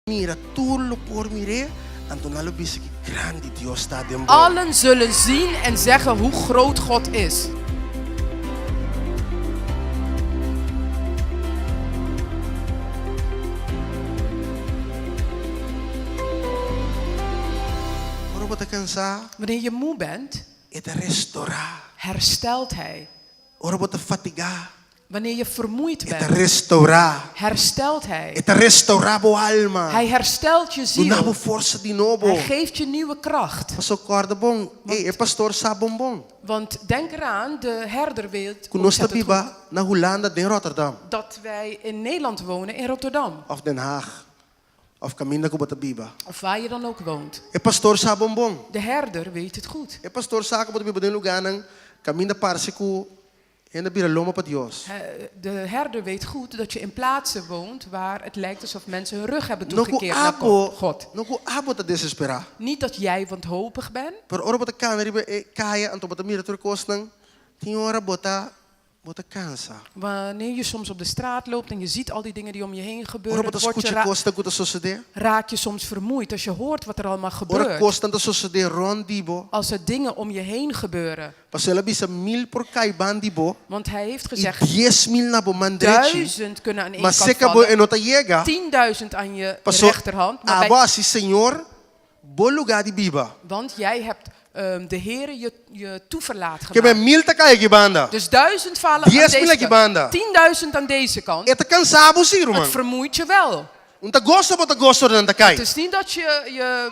Mira, turlo por mire, Antonalo bisiki grande Dios está den bo. Allen zullen zien en zeggen hoe groot God is. Oro bota cansa, Wanneer je moe bent, eta restaura. herstelt Hij. Oro bota fatiga, Wanneer je vermoeid eta bent, restaura. herstelt Hij. Eta restaura bo alma. Hij herstelt je Dunabo ziel. força de novo. Hij geeft je nieuwe kracht. Paso corda bom. E pastor sa bombom. Want denk eraan, de herder weet Kunosta ontzettend goed biba na Holanda den Rotterdam dat wij in Nederland wonen, in Rotterdam. of Den Haag of Caminda Kubata biba. Of waar je dan ook woont. E pastor sa bombom. De herder weet het goed. E pastor sa Kubata biba den lugar nang Caminda parsiku en de bira loma pa Dios. De herder weet goed dat je in plaatsen woont waar het lijkt alsof mensen hun rug hebben No ku toegekeerd naar abo, God. no ku abo ta desespera. Niet dat jij wanhopig bent, Per oro bota kaneri be kaya anto bota mira tur kosnang tiora bota kansa. wanneer je soms op de straat loopt en je ziet al die dingen die om je heen Oro gebeuren, bota word je escucha costa kuta suceder. raak je soms vermoeid als je hoort wat er allemaal Ora gebeurt. costa ta suceder rondibo. Als er dingen om je heen gebeuren. Pasela bisa 1000 por kai bandibo. Want hij heeft E gezegd, 10,000 na bo mandrechi. 1000 kunnen aan één Mas kant seca bo vallen, enota llega. 10.000 aan je Paso rechterhand. Maar abo bij, asi Senhor bo lugar di biba. want jij hebt de Heer je toeverlaat Que be gemaakt. 1000 ta kai ki banda. Dus 1000 vallen aan 10.000 deze ki banda. kant. 10.000 aan deze kant. Eta cansabo siro Het man. vermoeit je wel. Unta gosto dan ta kai. Het is niet dat je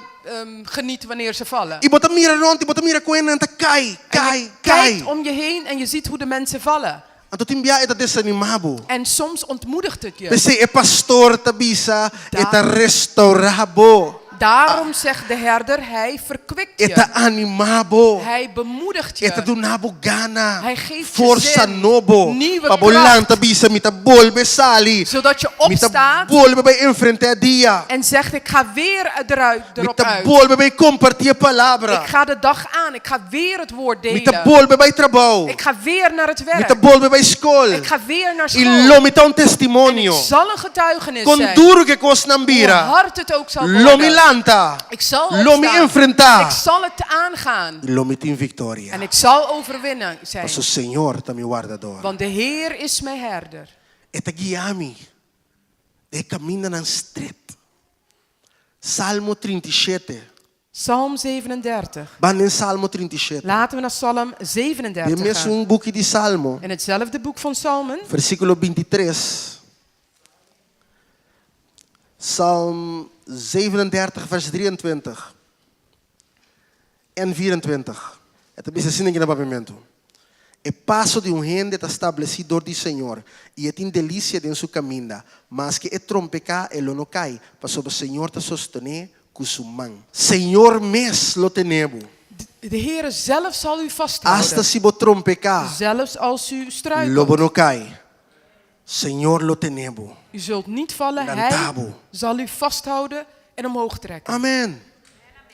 geniet wanneer ze vallen. I bota mira rond, i bota mira koen en ta kai, En kai, je kijkt kai. om je heen en je ziet hoe de mensen vallen. Anto timbia eta desanimabo. En soms ontmoedigt het je. Pese e pastor tabisa eta restaurabo. Daarom zegt de herder, hij verkwikt Eta je. animabo. Hij bemoedigt Eta je. dunabo gana. Hij geeft je Força zin, nobo. nieuwe Pabolan kracht. tabisa mita bolbe sali. Zodat je Mita opstaat bolbe bij enfrente a dia. en zegt, ik ga weer erop Mita uit. bolbe bij compartir palavra. Ik ga de dag aan. Ik ga weer het woord Mita delen. bolbe bij trabalho. Ik ga weer naar het Mita werk. bolbe bij school. Ik ga weer naar E school. lomita un En testimonio. ik zal een getuigenis Con zijn. duro que cos Hoe nambira. hard het ook zal Lomi worden. lanta. Ik zal Lomi opstaan. enfrentar. Ik zal het aangaan. Lomi tin victoria. En ik zal overwinnen zijn. Paso Senhor ta mi guardador. Want de Heer is mijn herder. Eta guiami. De camina na straight. Salmo 37. Psalm 37. Ban in Salmo 37. Laten we naar Psalm De 37 mesmo gaan. um book de Salmo. In hetzelfde boek van Psalmen. Versículo 23. Psalm 37, vers 23 en 24. Esta é assim aqui no pavimento. É passo de gente está estabelecido por o Senhor e é tem delícia em sua caminho, mas que é trompecar ele não cai, para sobre o Senhor te sostener com sua mão. Senhor mes lo tenebo. De Heer zelf zal u Hasta vasthouden. se bo trompecar, Zelfs als u lobo struikelt. não cai. Senhor lo tenebo. U zult niet vallen. Hij Lantabo. zal u vasthouden en omhoog trekken. Amen.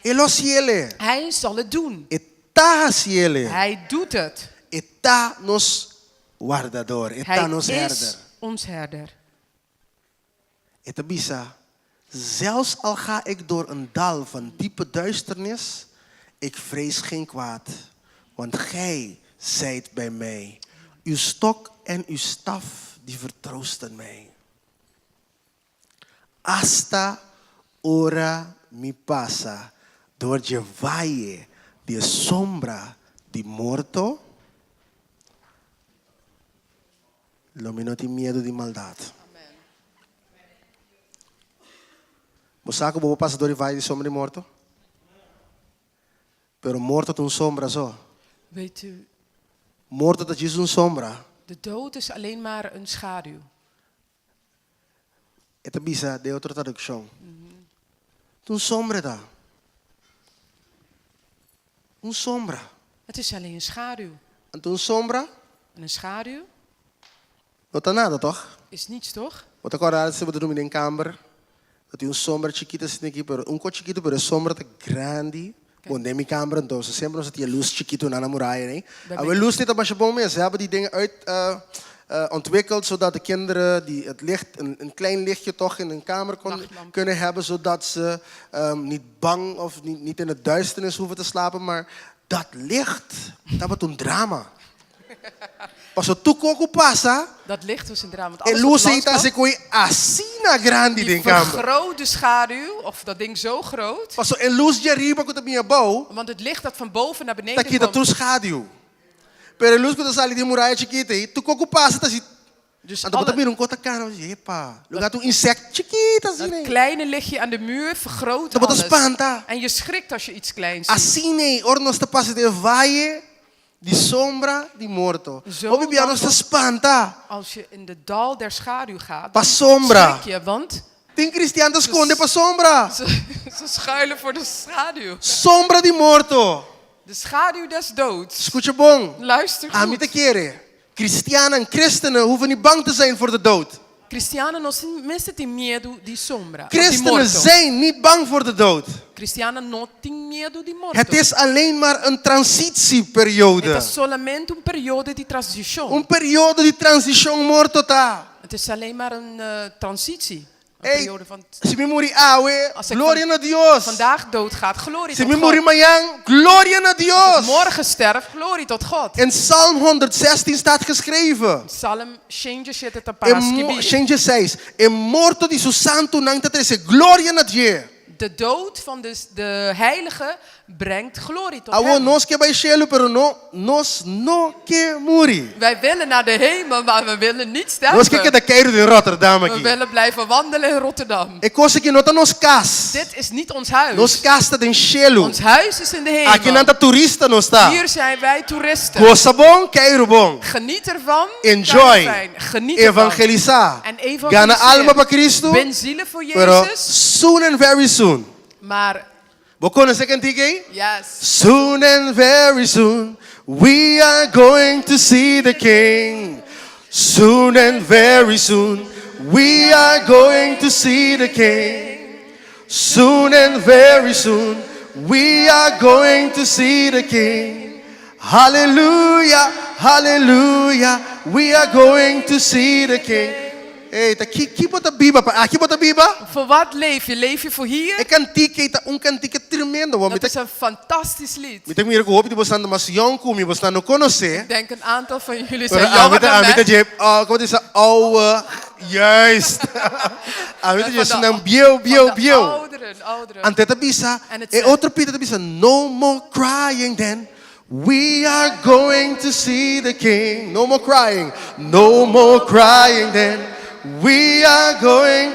Ele ciele. Hij zal het doen. Está ciele. Hij doet het. Está nos guardador. Está Hij nos herder. is ons herder. Eta bisa. Zelfs al ga ik door een dal van diepe duisternis, ik vrees geen kwaad. Want gij zijt bij mij. Uw stok en uw staf, die vertroosten mij. Hasta hora mi pasa door je valle de sombra de morto. Lo no tiene miedo de maldad. Você sabe que o passa door de valle de sombra de morto? Pero morto tem sombra só. Weet u, Morto dat is sombra. de dood is alleen maar een schaduw. Esta bisa de outra tradução. Tem sombra da. Sombra. Het is alleen een schaduw. Então sombra, En een schaduw não está nada, toch? is niets, toch? Wat ik al se dormir em kamer, dat tem sombra chiquita assim aqui, pero coche chiquito, pero sombra tá grande. Bom, nem minha câmera, então, sempre nós tinha luz chiquito na muralha, né? A luz tem também bom mesmo, sabe? Die dingen uit ontwikkeld zodat de kinderen die het licht, een klein lichtje toch in hun kamer Nachtlamp. kunnen hebben, zodat ze niet bang of niet in het duisternis hoeven te slapen. Maar dat licht, dat wordt een drama. Pas op toekomen passa, Dat licht was een drama. Want en alles op Luce het ita se landschap, koi asina grande die den kamer. vergroot de schaduw, of dat ding zo groot. Pas op en Luce jariba kuta minha bouw, Want het licht dat van boven naar dat beneden kita komt. tu schaduw. Pero Luce kuta sali di muraya chiquita, toekomen passa, tá si. Dus Ando kuta alle, mirun kota kana, epa. Lugar tu insect chiquita dat assim. kleine lichtje aan de muur vergroot Dat wordt alles. espanta. En je schrikt als je iets kleins ziet. Assim nee, ornos te passa de valle, di sombra, di morto. Zo Obi bianos te dan- spanta. Als je in de dal der schaduw gaat, Pa dan sombra. schrik je, want Tem cristiano esconde pa sombra. ze schuilen voor de schaduw. Sombra di morto. De schaduw des doods. Escute bom. Luister A mim te goed. querer. Cristianen en christenen hoeven niet bang te zijn voor de dood. Cristianen non têm medo di sombra. Di Christenen morto. zijn niet bang voor de dood. Cristianen non têm medo di morto. Het is alleen maar een Het transitieperiode. is solamente un periodo di transition. Een periode die transition morto ta. Het is alleen maar een transitie. Een Hey, periode van si mi muri awe, Als ik gloria a Dios. vandaag doodgaat, glorie Si tot mi muri God. mayang, gloria a Dios. Morgen sterft, glorie tot God. In Psalm 116 staat geschreven. Psalm change zit het een Change 6. En morto di su santo nang tatrese, gloria a Dios. De dood van de heilige brengt glorie tot Awo hem. nos que vai cielo, pero nos no que muri. Wij willen naar de hemel, maar we willen niet Nos que sterven. da Cairo in Rotterdam We aqui. willen blijven wandelen in Rotterdam. É coisa que nota nos cas. Dit is niet ons huis. Nos casta den cielo. Ons huis is in de Aqui hemel. nanta turista nos tá. Hier zijn wij toeristen. Coisa bom, Cairo bom. Geniet ervan. Enjoy. Fijn. Geniet ervan. Evangelizar. En evangeliseren. Gana alma para Cristo. Win zielen voor Pero Jezus. soon and very soon. Maar, Bokone second TK? yes. Soon and very soon, we are going to see the King. Soon and very soon, we are going to see the King. Soon and very soon, we are going to see the King. Hallelujah, hallelujah, we are going to see the King. Hey, keep what the Biba, keep what the Biba. Voor wat leef je? Leef je voor hier? É cantique, um cantique tremendo. Dat is een fantastisch lied. Me tem que hoop que você anda mais jong como você não conhece. Ik denk een aantal van jullie Pero zijn a jonger dan mim mij. je, como diz, oude, juist. A mim je não biel, Van de biel. ouderen. Ante te bisa, En het e zegt- outro pita te bisa, no more crying then. We are going to see the King. No more crying. No more crying then. We are going.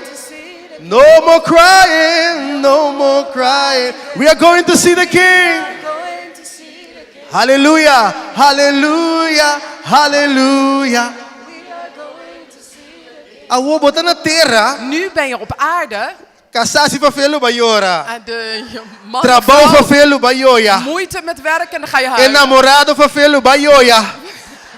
No more crying. No more crying. We are going to see the King. Hallelujah. Hallelujah. Hallelujah. Awo bota na terra. Nu ben je op aarde. Casar-se para felo baiora. En de man Trabalho para vrouw, felo baioia. moeite met werk en dan ga je huilen. Enamorado para felo baioia.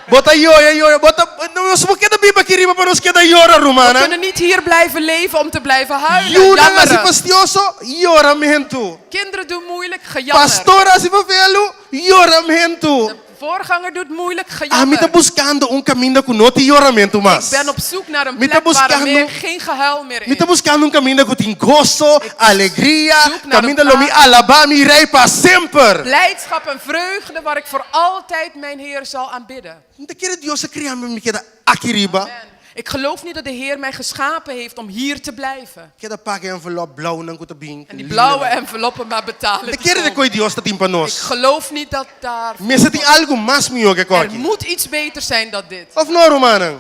Bota ioia. Bota. Nós vamos que da Bíblia aqui riba para nós que da iora We romana. kunnen niet hier blijven leven om te blijven huilen. Jura se Jammeren. fastioso, ioramento. Kinderen doen moeilijk, gejammer. Pastora se para felo, ioramento. Voorganger doet moeilijk, Ah, me gejammer. tá buscando caminho com não ioramento mas. Ik ben op zoek naar een Me plek tá waar er buscando- geen gehuil meer Me tá is. buscando caminho com tem gozo, alegria, zoek naar caminho een lo me plaats- alabar me rei para sempre. Blijdschap en vreugde waar ik voor altijd mijn Heer zal aanbidden. Não te quer Deus criar me que da aqui riba. Amen. Ik geloof niet dat de Heer mij geschapen heeft om hier te blijven. Que da paga envelope blauw não kuta bing. En die blauwe enveloppen maar betalen. Te die quer de som. coi Deus tá timpa Ik nós. geloof niet dat daar... Mas tem algo mais melhor que Er aqui. moet iets beter zijn dan dit. Of não, romana?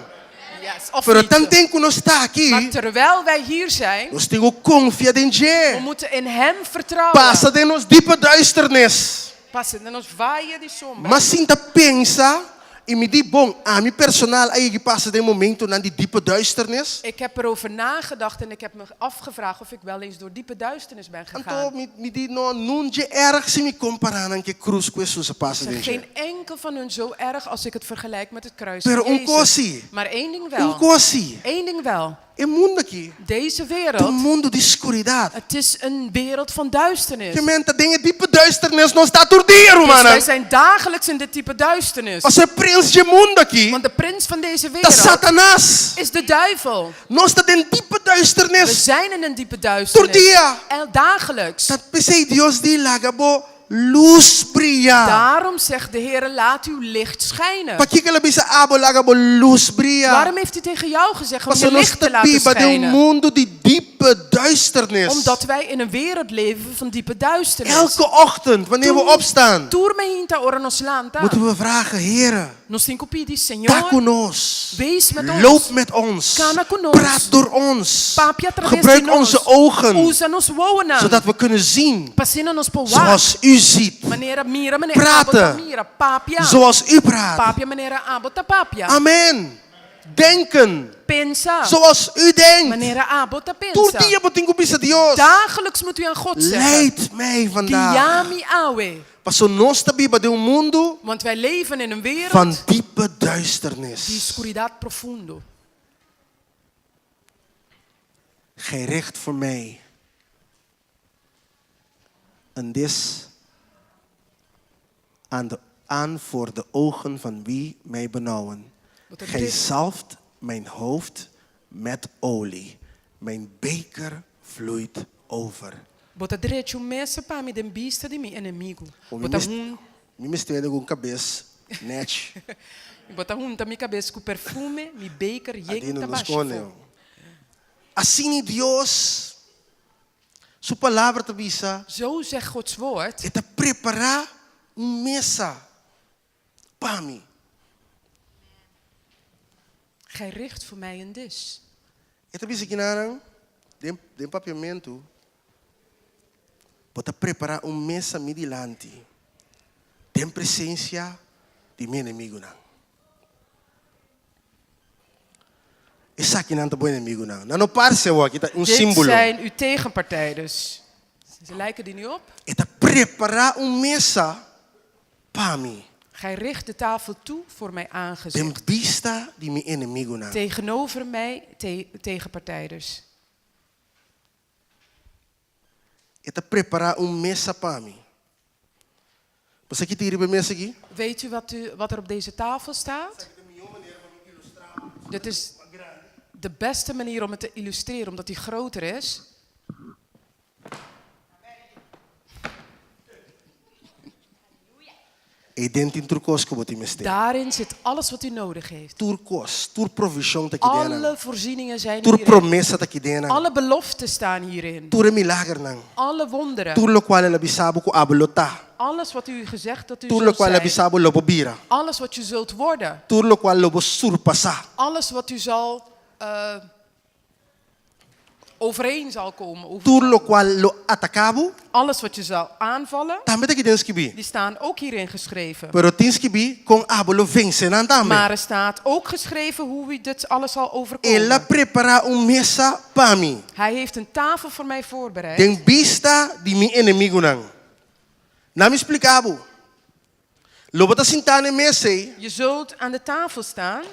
Yes, of Pero niet. tanto que nós está Maar aqui, terwijl wij hier zijn, nós temos confiança em we Deus. moeten in Hem vertrouwen. Passa de nós diepe duisternis. Passen en ons waaien die sombra. Mas sinta pensa e me di bom, a mim personal aí que passa de momento na die diepe duisternis. Ik heb erover nagedacht en ik heb me afgevraagd of ik wel eens door diepe duisternis ben Então gegaan. me di no não je erg se me comparar aan que cruz com Jesus passa Er de is Deus. geen enkel van hun zo erg als ik het vergelijk met het kruis Pero van un Jezus. cosi. Maar één ding Um wel. cosi. Eén ding wel. E mundo aqui. Deze Um wereld, mundo de escuridade. het is een wereld van duisternis. Que menta dingen diepe duisternis não está todo dia, Dus romana. wij zijn dagelijks in dit type duisternis. Mas é prins de mundo aqui. Want de prins van deze Da wereld Satanás. is de duivel. Nós está dentro diepe We duisternis. zijn in een diepe Todo duisternis. dia. Dagelijks. Dat pensei Deus de lagabo luz brilha. Daarom zegt de Heer, laat uw licht schijnen. Para que ela bisa abo lagabo luz brilha? Waarom heeft hij tegen jou gezegd om Mas je nós licht te está laten viva de schijnen? mundo de diepe duisternis. Omdat wij in een wereld leven van diepe duisternis. Elke ochtend, wanneer we opstaan, Tour me hinta ora nos lanta. moeten we vragen, Heer, Nos cinco pidi, sta Senhor, conosco. wees met ons. Loop met ons. Kana conosco. Praat door ons. Papi através Gebruik de nós. onze ogen, Usa nos wonen. zodat we kunnen zien Passina nos poar. zoals u ziet. Maneira mira, maneira Praten. abota mira. Papia. Zoals u praat. Papia, maneira abota papia. Amen. Denken Pensa. zoals u denkt. Maneira abota Door pensa. die moet ik Dios. Dagelijks moet u aan God zeggen. Leid mij vandaag. Guiami awe. Paso nós estamos de mundo Want wij leven in een wereld van diepe die duisternis. oscuridad profundo. Gij richt voor mij een dis aan voor de ogen van wie mij benauwen. Wat Gij betekent- zalft mijn hoofd met olie. Mijn beker vloeit over. Bota direito mesa para me den vista de mi inimigo. Bota Me mistura com cabeça, net. bota junta mi cabeça com perfume, mi beker Adino yenta nos baixo. coneu. Assim Deus, sua palavra te visa, Zo zegt Gods woord. é te preparar mesa para mim. Gij richt voor mij een dis. É te visa que não, de papiamento, para te preparar mesa me dilante. Tem presença de meu inimigo não. Essa aqui não é bom inimigo não. Não parece aqui tá Dit símbolo. zijn uw tegenpartij dus. Ze lijken die nu op. É te preparar mesa para mim. Gij richt de tafel toe voor mijn Tem aangezicht. vista de meu inimigo não. Tegenover mij, tegenpartij dus. É te preparar mesa para mim. Você aqui tira a mesa aqui? Weet u wat er op deze tafel staat? Dit is de beste manier om het te illustreren, omdat hij groter is. É dentro de turcos que você me tem. Daarin zit alles wat u nodig heeft. Turcos, tur provisão tá aqui dentro. Alle voorzieningen zijn Tur hierin. promessa tá aqui dentro. Alle beloften staan hierin. Tur milagre não. Alle wonderen. Tur lo qual ela bisabo ko abolota. Alles wat u gezegd dat u Tur lo zult qual ela zijn. bisabo lobo bira. Alles wat u zult worden. Tur lo qual lobo surpassa. Alles wat u zal overeen zal komen. Tur lo qual lo atacabo. Alles wat je zal aanvallen, Também tá aqui dentro que bi. die staan ook hierin geschreven. Pero tens que bi com abolo vence não também. Maar er staat ook geschreven hoe u dit alles zal Ela overkomen. prepara mesa para mim. Hij heeft een tafel voor mij voorbereid. Tem vista de meu inimigo não. Não me explicavo. Lobo tá sentado na mesa. Je zult aan de tafel staan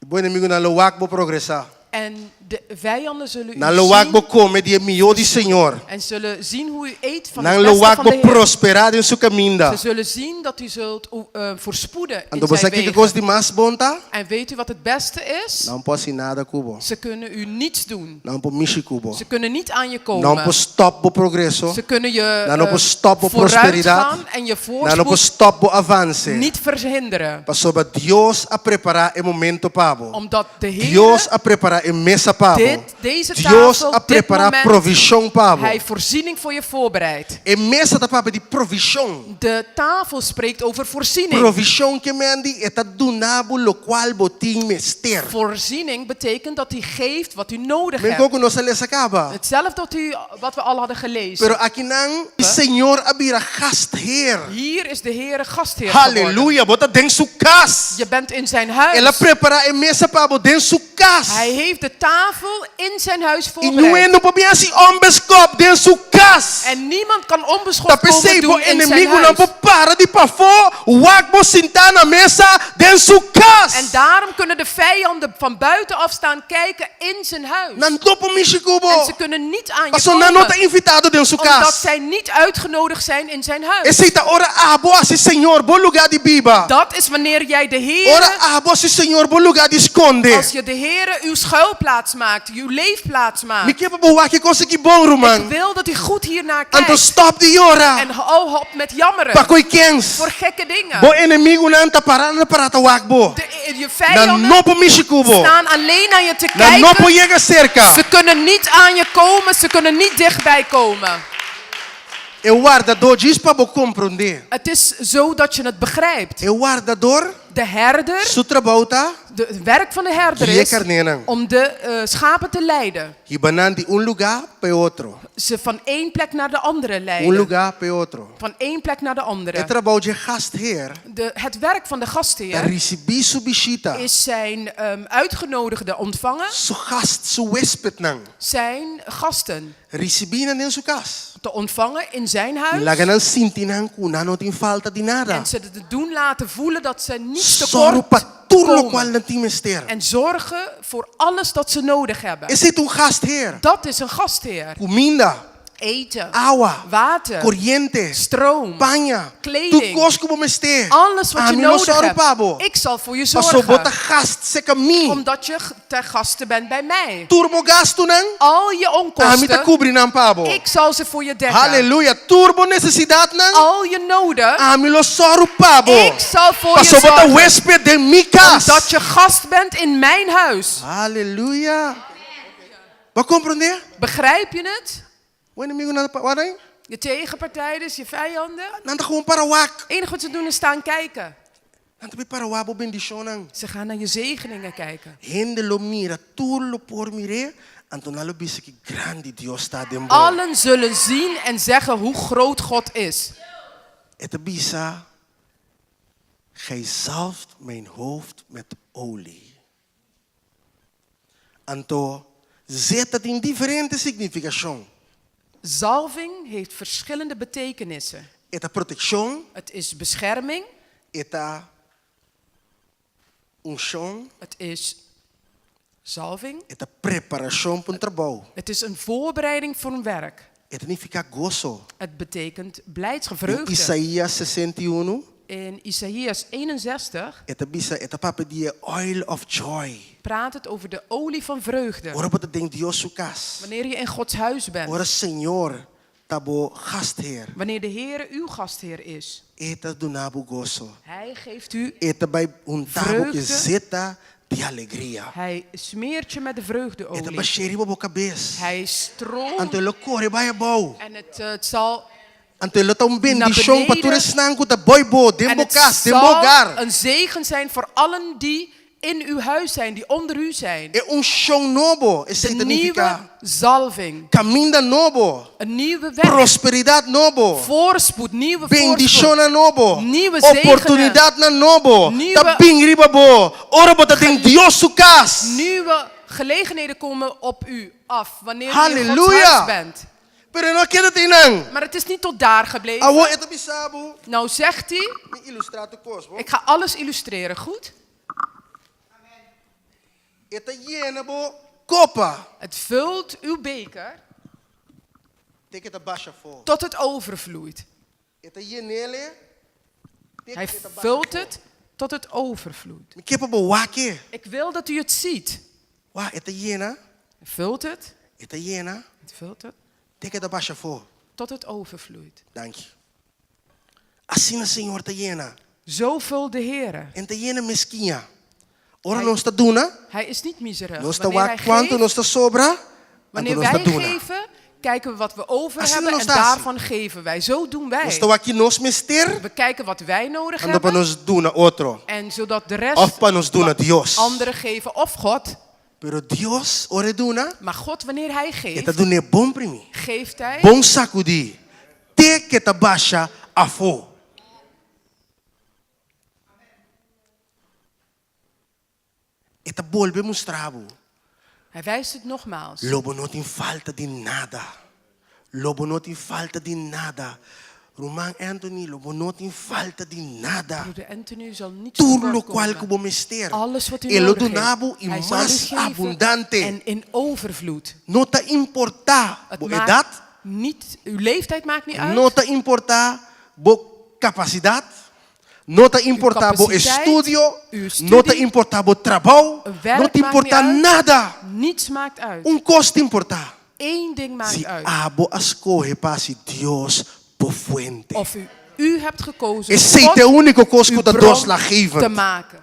O bom inimigo não lo wak bo progressar. en de vijanden zullen u Não lo wak bo zien come de melhor de Senhor. en zullen zien hoe u eet van het Não lo beste wak van bo de Heer. prosperar in sua caminda. Ze zullen zien dat u zult voorspoeden in Ando você zijn aqui que wegen. gosta de mais bonta? En weet u wat het beste is? Não posso ir nada cubo. Ze kunnen u niets doen. Não posso mexer cubo. Ze kunnen niet aan je Não komen. posso stop bo progresso. Ze kunnen je Não posso stop bo vooruit prosperidade. gaan en je Não posso voorspoed stop bo avance. niet verhinderen. Passou para Deus a preparar o momento pabo. Omdat de Heer Deus a preparar a mesa pabo. deze Deus tafel, a dit preparar moment, provisão pabo. Hij voorziening voor je voorbereidt. A mesa da pabo de provisão. De tafel spreekt over voorziening. Provisão que me andi eta dunabo lo qual botim mester. Voorziening betekent dat hij geeft wat u nodig Men hebt. coco nos les acaba. Hetzelfde wat we al hadden gelezen. Pero aqui não, o Senhor abrirá gastheer. Hier is de Heer gastheer geworden. Aleluia, bota dentro sua casa. Je bent in zijn huis. Ela prepara a mesa para dentro sua casa. Hij heeft de tafel in zijn huis E voorbereid. não pode assim ombeskop dentro sua casa. En niemand kan Tá onbeschoft komen percebendo? O doen in zijn inimigo não huis. pode parar de pafó. O água sentar na mesa dentro sua casa. En daarom kunnen de vijanden van buitenaf staan kijken in zijn huis. Não topo En michikubo. ze kunnen niet aan je Pastor não está komen. invitado dentro sua Omdat casa. zij niet uitgenodigd zijn in zijn huis. Esse tá ora abo assim, Senhor, bom lugar de biba. Dat is wanneer jij de Ora Heer, abo assim, Senhor, bom lugar de esconde. als je de Heer uw schuilplaats maakt, uw leefplaats Me maakt. quer para que consegui bom, Ik Roman. wil dat hij goed hiernaar Anto kijkt. stop de ora. En hou op met jammeren. Para coikens. Voor gekke dingen. Bo inimigo não tá parando para te wakbo. Je Na vijanden nopo michikubo. staan alleen naar je te Na nopo kijken. llega cerca. Ze kunnen niet aan je komen, ze kunnen niet dichtbij komen. O guardador diz para você compreender. Het is zo dat je het begrijpt. O guardador, De herder, seu trabalho tá het werk van de herder guia is carneiro. om de schapen te leiden. Ibanan de lugar para outro. Ze van één plek naar de andere leiden. Lugar para outro. Van één plek naar de O andere. trabalho de gastheer. Het werk van de gastheer Recebi sua visita. is zijn uitgenodigde ontvangen, Su gast, su huésped nang. zijn gasten Recebi na dentro sua casa. te ontvangen in zijn huis. Laga nan sintinan kuna, não tem falta de nada. En ze te doen laten voelen dat ze niets Soro tekort para tudo qual komen. não tem mister. En zorgen voor alles dat ze nodig hebben. Esse é um gastheer. Dat is een gastheer. Comida, Eten, água, water, corriente, stroom, banha. kleding. Tu cosco como mister. alles wat je Ami no nodig soro hebt. pabo. Ik zal voor je Paso bota zorgen. gast se caminho. Omdat je ter gasten bent bij mij. Turbo gasto nang. Al je Ami ta onkosten, cubri nang pabo. ik zal ze voor je dekken. Halleluja. Turbo necessidade nang. Al je noden, Ami lo soro pabo. ik zal voor je Paso bota zorgen. huésped de mi casa. Omdat je gast bent in mijn huis. Halleluja. Wat compreender? Begrijp je het? O inimigo nada para warem. Je tegenpartij, dus je vijanden. Nada gewoon para wak. Het enige wat ze doen is staan kijken. Nada be para wabo bendición nang. Ze gaan naar je zegeningen kijken. Gente lo mira, tú lo por mire, Antonio dice que grande Dios está dentro. Allen zullen zien en zeggen hoe groot God is. Het bisa, gij zalft mijn hoofd met olie. Anto, zet het in differente significação. Zalving heeft verschillende betekenissen. Eta proteção, Het is bescherming, eta unção, het is zalving, eta preparação para um trabalho. het is een voorbereiding voor een werk. Eta significa gozo. Het betekent blijdschap, In vreugde. Isaías 61, In Isaïas 61 eta bisa, eta papa die oil of joy. praat het over de olie van vreugde. Ora bota dentro Dios su casa. Wanneer je in Gods huis bent. Ora Senhor, tabo gastheer. Wanneer de Heer uw gastheer is. Eta do nabo gozo. Hij geeft u, Eta by um tabo que Vreugde. zeta de alegria. hij smeert je met de Eta vreugdeolie. basheri bo cabeça. Hij stroomt Anto lo corre baia bom. en het zal, Anto lo tão bendição beneden. para tu resnango da boy bo, en dembo het cas, dembo zal gar. een zegen zijn voor allen die in uw huis zijn, die onder u zijn. É chão novo, De esse nieuwe significa zalving, caminho novo, een nieuwe weg, prosperidade novo, voorspoed, nieuwe bendição voorspoed. na novo, Nieuwe zegenen. oportunidade na novo. Nieuwe- Tá bem riba bo. Ora bota dentro Dios su casa. Nieuwe gelegenheden komen op u af wanneer u in Halleluja. Gods huis bent. Pero no queda tinang. Maar het is niet tot daar gebleven. Awo eta bisabu. Nou zegt hij, Me ilustrato cosmo. ik ga alles illustreren, goed? Eta llena bo copa. Het vult uw beker Tem que ta baixa fo. tot het overvloeit. Eta yenele. Hij vult het tot het overvloeit. Me kepa bo wake. Ik wil dat u het ziet. Wa eta llena. Hij vult het, Eta llena. het vult het, Tem que ta baixa fo. tot het overvloeit. Dank je. Assim na Senhor ta llena. Zo vult de Heer. En ta llena mesquinha. Ora Hij- nós ta duna. Hij is niet miserig. Nós ta Wanneer wa hij quanto geeft, nós ta sobra. wanneer Anto nós ta wij duna. geven, kijken we wat we over Assim hebben nós en ta assim. daarvan geven wij. Zo doen Nós wij. ta wa aqui nós mester. We kijken wat wij nodig Ando para hebben nós duna outro. en zodat de rest Of para nós duna Dios. anderen geven of God. Pero Dios, ora duna. Maar God, wanneer Hij Eta geeft, duna bom para mim. geeft Hij Bom sacudi. Te que ta baixa a fo. Eta volve mostravo. Hij wijst het nogmaals. Lobo no te falta de nada. Lobo no te falta de nada. Roman Anthony, lobo no te falta de nada. Broeder Anthony zal niet Tudo lo qual kubo mister. alles wat u Ele nodig do heeft. nabo e Hij zal u mais geven abundante. en in overvloed. Nota importar Het bo maakt edad. niet, uw leeftijd maakt niet uit. Nota importar bo capacidad. Nota importar bo capaciteit, estudio. uw studie, Nota importar bo trabalho. een werk Nota maakt importar niet uit. nada. Niets maakt uit. Costo importar. Eén ding maakt Si uit. abo escolhe para Deus por fuente. Of u hebt gekozen Esse é o God único costo uw dat bron Deus lá te geeft. maken.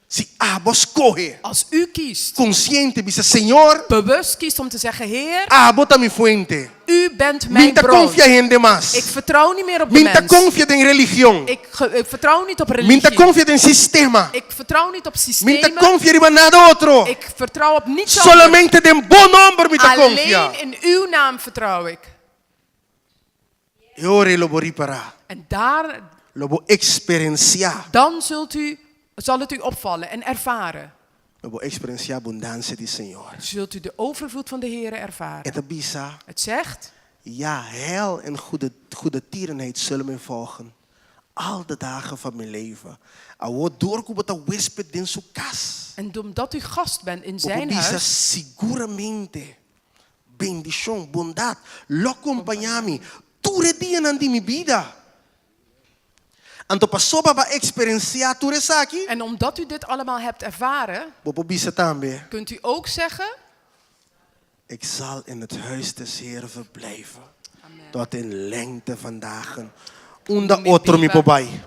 Si abo escolhe. Als u kiest, Consciente, dice Senhor, bewust kiest om te zeggen, Heer, abo tá mi fuente. u bent mijn Minta bron. confia en demás. Ik vertrouw niet meer op de Minta mens. confia en religião. Ik vertrouw niet op Minta religie. confia en sistema. Ik vertrouw niet op Minta systemen. confia en nada outro. Ik vertrouw op niets anders. Solamente de bom nombre minta confia. Alleen in uw naam vertrouw ik. E ora lo ripará. En daar, Lo experienciar. dan zal het u opvallen en ervaren. Lo experienciar abundância de Senhor. Zult u de overvloed van de Heer ervaren. Het bisa. Het zegt, Ja, heil en goede tierenheid zullen mij volgen. Al de dagen van mijn leven. Awo doorkomen dat wispet in zijn kas. en omdat u gast bent in zijn Bisa huis, seguramente. Bendição, bondade. Lo acompanhami. Ture dia nandi mi vida. Anto passou para experienciar ture saki. en omdat u dit allemaal hebt ervaren, Bobo bisa tambe. kunt u ook zeggen, Ik zal in het huis des Heeren verblijven. Amen. Tot in lengte van dagen. Unda otro mi pobai.